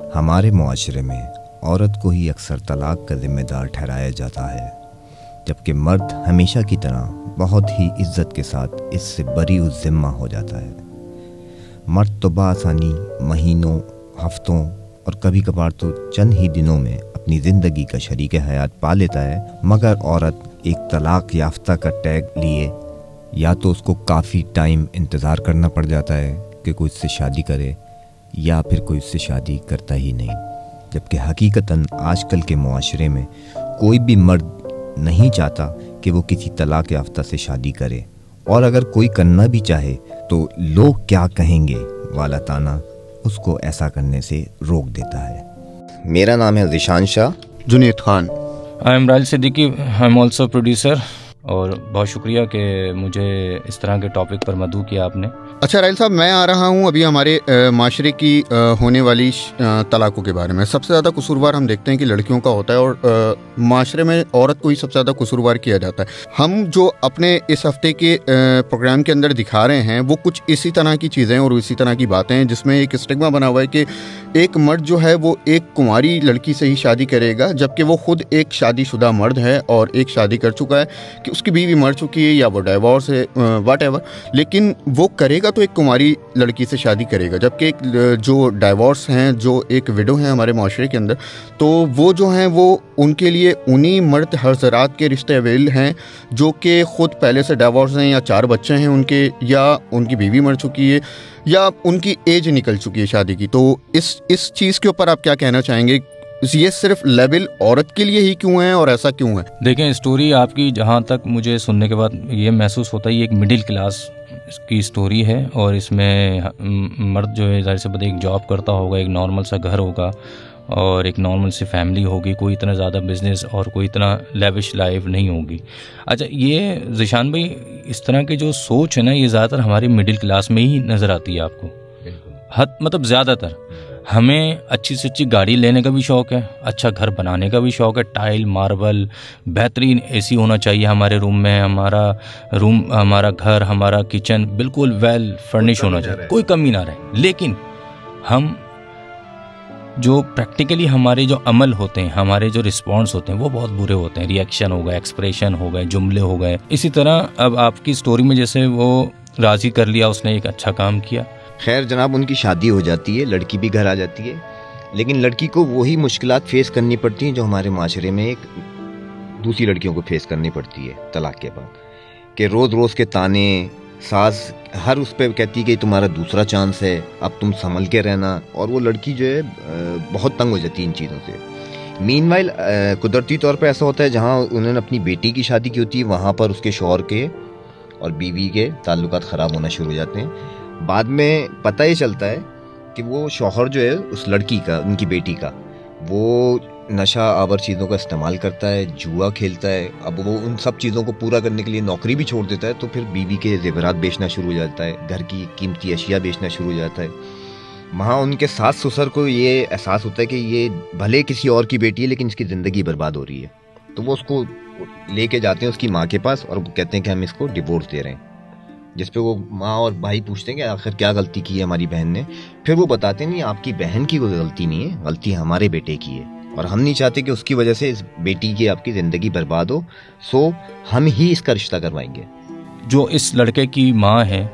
हमारे मुआशरे में औरत को ही अक्सर तलाक का जिम्मेदार ठहराया जाता है, जबकि मर्द हमेशा की तरह बहुत ही इज्जत के साथ इससे बरी उस जिम्मा हो जाता है। मर्द तो बासानी महीनों, हफ्तों और कभी कभार तो चंद ही दिनों में अपनी ज़िंदगी का शरीक हयात पा लेता है, मगर औरत एक तलाक याफ्ता का टैग लिए या तो उसको काफ़ी टाइम इंतज़ार करना पड़ जाता है कि कोई उससे शादी करे, या फिर कोई उससे शादी करता ही नहीं। जबकि हकीकतन आजकल के मुआशरे में कोई भी मर्द नहीं चाहता कि वो किसी तलाक याफ्ता से शादी करे, और अगर कोई करना भी चाहे तो लोग क्या कहेंगे वाला ताना उसको ऐसा करने से रोक देता है। मेरा नाम है Zeeshan Shah. Junaid Khan. I am Rahul Siddiqui, I am also producer. और बहुत शुक्रिया कि मुझे इस तरह के टॉपिक पर मदऊ किया आपने। अच्छा राइल साहब, मैं आ रहा हूँ अभी हमारे माशरे की होने वाली तलाक़ों के बारे में। सबसे ज़्यादा कसूरवार हम देखते हैं कि लड़कियों का होता है, और माशरे में औरत को ही सबसे ज़्यादा कसूरवार किया जाता है। हम जो अपने इस हफ्ते के प्रोग्राम के अंदर दिखा रहे हैं वो कुछ इसी तरह की चीज़ें और इसी तरह की बातें हैं, जिसमें एक स्टिग्मा बना हुआ है कि एक मर्द जो है वो एक कुंवारी लड़की से ही शादी करेगा, जबकि वो खुद एक शादीशुदा मर्द है और एक शादी कर चुका है, कि उसकी बीवी मर चुकी है या वो डाइवोर्स है, व्हाटएवर, लेकिन वो करेगा तो एक कुंवारी लड़की से शादी करेगा। जबकि एक जो डाइवोर्स हैं, जो एक विडो हैं हमारे माशरे के अंदर, तो वो जो हैं वो उनके लिए उन्हीं मर्द हज़रात के रिश्ते अवेल हैं जो कि ख़ुद पहले से डाइवोर्स हैं, या 4 बच्चे हैं उनके, या उनकी बीवी मर चुकी है, या उनकी एज निकल चुकी है शादी की। तो इस चीज़ के ऊपर आप क्या कहना चाहेंगे? ये सिर्फ लेवल औरत के लिए ही क्यों है और ऐसा क्यों है? देखें, स्टोरी आपकी जहाँ तक मुझे सुनने के बाद ये महसूस होता है, ये एक मिडिल क्लास की स्टोरी है, और इसमें मर्द जो है ज़ाहिर सी बात है एक जॉब करता होगा, एक नॉर्मल सा घर होगा और एक नॉर्मल सी फैमिली होगी, कोई इतना ज़्यादा बिजनेस और कोई इतना लेविश लाइफ नहीं होगी। अच्छा, ये ज़िशान भाई, इस तरह की जो सोच है ना, ये ज़्यादातर हमारी मिडिल क्लास में ही नज़र आती है आपको। हद मतलब ज़्यादातर हमें अच्छी से अच्छी गाड़ी लेने का भी शौक़ है, अच्छा घर बनाने का भी शौक़ है, टाइल मार्बल बेहतरीन एसी होना चाहिए हमारे रूम में, हमारा घर, हमारा किचन बिल्कुल वेल फर्निश होना चाहिए, कोई कमी ना रहे। लेकिन हम जो प्रैक्टिकली हमारे जो अमल होते हैं, हमारे जो रिस्पॉन्स होते हैं वो बहुत बुरे होते हैं। रिएक्शन हो गए, एक्सप्रेशन हो गए, जुमले हो गए। इसी तरह अब आपकी स्टोरी में जैसे वो राज़ी कर लिया, उसने एक अच्छा काम किया। खैर जनाब, उनकी शादी हो जाती है, लड़की भी घर आ जाती है, लेकिन लड़की को वही मुश्किलात फेस करनी पड़ती हैं जो हमारे माशरे में एक दूसरी लड़कियों को फेस करनी पड़ती है तलाक के बाद। कि रोज़ रोज़ के ताने, सास हर उस पर कहती है कि तुम्हारा दूसरा चांस है, अब तुम संभल के रहना, और वो लड़की जो है बहुत तंग हो जाती है इन चीज़ों से। मीनवाइल कुदरती तौर पर ऐसा होता है, जहाँ उन्होंने अपनी बेटी की शादी की होती है वहाँ पर उसके शौहर के और बीवी के ताल्लुकात ख़राब होना शुरू हो जाते हैं। बाद में पता ही चलता है कि वो शौहर जो है उस लड़की का, उनकी बेटी का, वो नशा आवर चीज़ों का इस्तेमाल करता है, जुआ खेलता है। अब वो उन सब चीज़ों को पूरा करने के लिए नौकरी भी छोड़ देता है, तो फिर बीवी के जेवरात बेचना शुरू हो जाता है, घर की कीमती अशिया बेचना शुरू हो जाता है। वहाँ उनके सास ससुर को ये एहसास होता है कि ये भले किसी और की बेटी है लेकिन इसकी ज़िंदगी बर्बाद हो रही है, तो वो उसको लेके जाते हैं उसकी माँ के पास और वो कहते हैं कि हम इसको डिवोर्स दे रहे हैं। जिस पे वो माँ और भाई पूछते हैं कि आखिर क्या गलती की है हमारी बहन ने। फिर वो बताते हैं नहीं, आपकी बहन की कोई गलती नहीं है, गलती हमारे बेटे की है, और हम नहीं चाहते कि उसकी वजह से इस बेटी की आपकी ज़िंदगी बर्बाद हो, सो हम ही इसका रिश्ता करवाएंगे। जो इस लड़के की माँ है,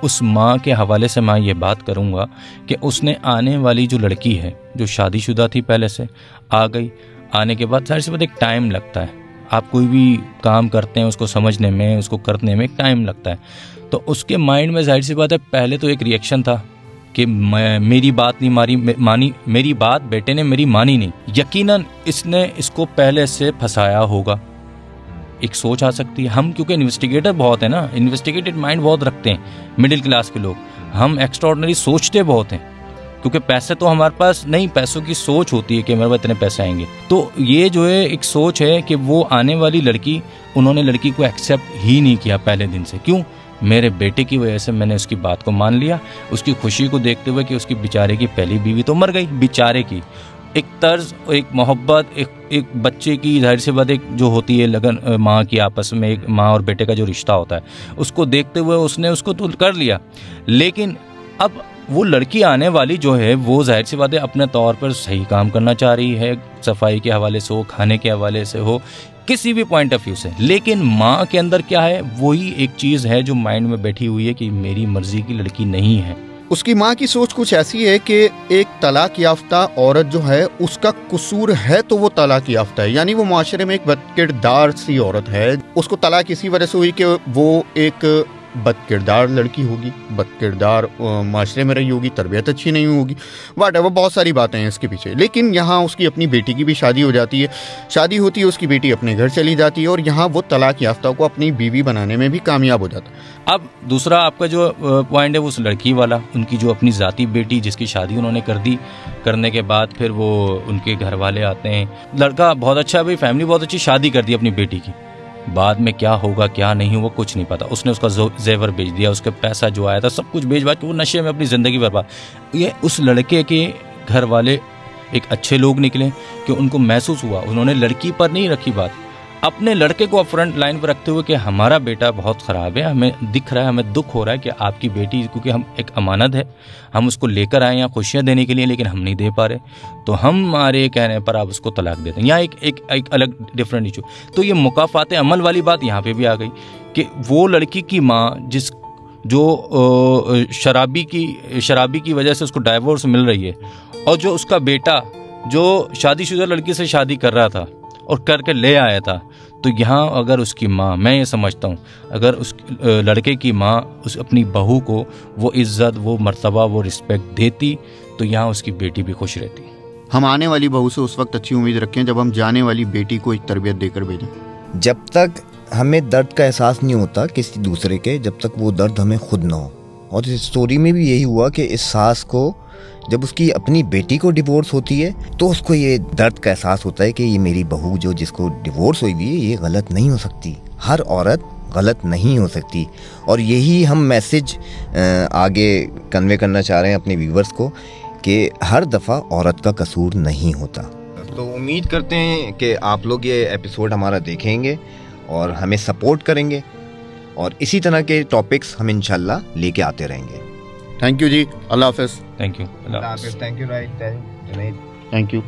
उस माँ के हवाले से मैं ये बात करूँगा कि उसने आने वाली जो लड़की है, जो शादीशुदा थी पहले से, आ गई, आने के बाद सारी सी बात एक टाइम लगता है। आप कोई भी काम करते हैं उसको समझने में, उसको करने में एक टाइम लगता है। तो उसके माइंड में जाहिर सी बात है पहले तो एक रिएक्शन था कि मेरी बात नहीं मानी, मेरी बात बेटे ने मेरी मानी नहीं। यकीनन इसने इसको पहले से फंसाया होगा, एक सोच आ सकती है। हम क्योंकि इन्वेस्टिगेटर बहुत है ना, इन्वेस्टिगेटेड माइंड बहुत रखते हैं मिडिल क्लास के लोग, हम एक्स्ट्राऑर्डिनरी सोचते बहुत हैं, क्योंकि पैसे तो हमारे पास नहीं, पैसों की सोच होती है कि हमारे पास इतने पैसे आएंगे। तो ये जो है एक सोच है कि वो आने वाली लड़की, उन्होंने लड़की को एक्सेप्ट ही नहीं किया पहले दिन से। क्यों? मेरे बेटे की वजह से मैंने उसकी बात को मान लिया, उसकी खुशी को देखते हुए कि उसकी बेचारे की पहली बीवी तो मर गई, बेचारे की एक तर्ज, एक मोहब्बत, एक बच्चे की जाहिर सी बात एक जो होती है लगन, माँ की आपस में, एक माँ और बेटे का जो रिश्ता होता है, उसको देखते हुए उसने उसको तो कर लिया। लेकिन अब वो लड़की आने वाली जो है वो जाहिर सी बात है अपने तौर पर सही काम करना चाह रही है, सफाई के हवाले से हो, खाने के हवाले से हो, किसी भी पॉइंट ऑफ व्यू से। लेकिन माँ के अंदर क्या है, वही एक चीज़ है जो माइंड में बैठी हुई है कि मेरी मर्जी की लड़की नहीं है। उसकी माँ की सोच कुछ ऐसी है कि एक तलाक याफ्ता औरत जो है उसका कसूर है तो वो तलाक याफ्ता है, यानी वो माशरे में एक बदकिरदार सी औरत है। उसको तलाक इसी वजह से हुई कि वो एक बदकिरदार लड़की होगी, बदकिरदार माशरे में रही होगी, तरबियत अच्छी नहीं होगी, वाट एवर, बहुत सारी बातें हैं इसके पीछे। लेकिन यहाँ उसकी अपनी बेटी की भी शादी हो जाती है, शादी होती है, उसकी बेटी अपने घर चली जाती है और यहाँ वो तलाक याफ्ता को अपनी बीवी बनाने में भी कामयाब हो जाता है। अब दूसरा आपका जो पॉइंट है वो उस लड़की वाला, उनकी जो अपनी ज़ाती बेटी जिसकी शादी उन्होंने कर दी, करने के बाद फिर वो उनके घर वाले आते हैं, लड़का बहुत अच्छा है भाई, फैमिली बहुत अच्छी, शादी कर दी अपनी बेटी की, बाद में क्या होगा क्या नहीं हुआ कुछ नहीं पता। उसने उसका जेवर बेच दिया, उसके पैसा जो आया था सब कुछ बेच बाच के वो नशे में अपनी ज़िंदगी बर्बाद। ये उस लड़के के घर वाले एक अच्छे लोग निकले कि उनको महसूस हुआ, उन्होंने लड़की पर नहीं रखी बात, अपने लड़के को फ्रंट लाइन पर रखते हुए कि हमारा बेटा बहुत ख़राब है, हमें दिख रहा है, हमें दुख हो रहा है कि आपकी बेटी, क्योंकि हम एक अमानत है, हम उसको लेकर आए यहाँ खुशियाँ देने के लिए, लेकिन हम नहीं दे पा रहे, तो हमारे कहने पर आप उसको तलाक देते हैं। यहाँ एक अलग डिफरेंट इशू। तो ये मुकाफ़ात अमल वाली बात यहाँ पे भी आ गई कि वो लड़की की माँ जो शराबी की वजह से उसको डाइवोर्स मिल रही है, और जो उसका बेटा जो शादीशुदा लड़की से शादी कर रहा था और करके ले आया था, तो यहाँ अगर उसकी माँ, मैं ये समझता हूँ, अगर उस लड़के की माँ उस अपनी बहू को वो इज़्ज़त, वो मर्तबा, वो रिस्पेक्ट देती, तो यहाँ उसकी बेटी भी खुश रहती। हम आने वाली बहू से उस वक्त अच्छी उम्मीद रखें जब हम जाने वाली बेटी को एक तरबियत देकर भेजें। जब तक हमें दर्द का एहसास नहीं होता किसी दूसरे के, जब तक वो दर्द हमें खुद ना हो। और इस स्टोरी में भी यही हुआ कि इस सास को जब उसकी अपनी बेटी को डिवोर्स होती है तो उसको ये दर्द का एहसास होता है कि ये मेरी बहू जो जिसको डिवोर्स हुई हुई है ये गलत नहीं हो सकती, हर औरत गलत नहीं हो सकती। और यही हम मैसेज आगे कन्वे करना चाह रहे हैं अपने व्यूवर्स को कि हर दफ़ा औरत का कसूर नहीं होता। तो उम्मीद करते हैं कि आप लोग ये एपिसोड हमारा देखेंगे और हमें सपोर्ट करेंगे, और इसी तरह के टॉपिक्स हम इंशाल्लाह लेके आते रहेंगे। थैंक यू जी, अल्लाह हाफ़िज़। Thank you, thank you, right, Junaid, thank you.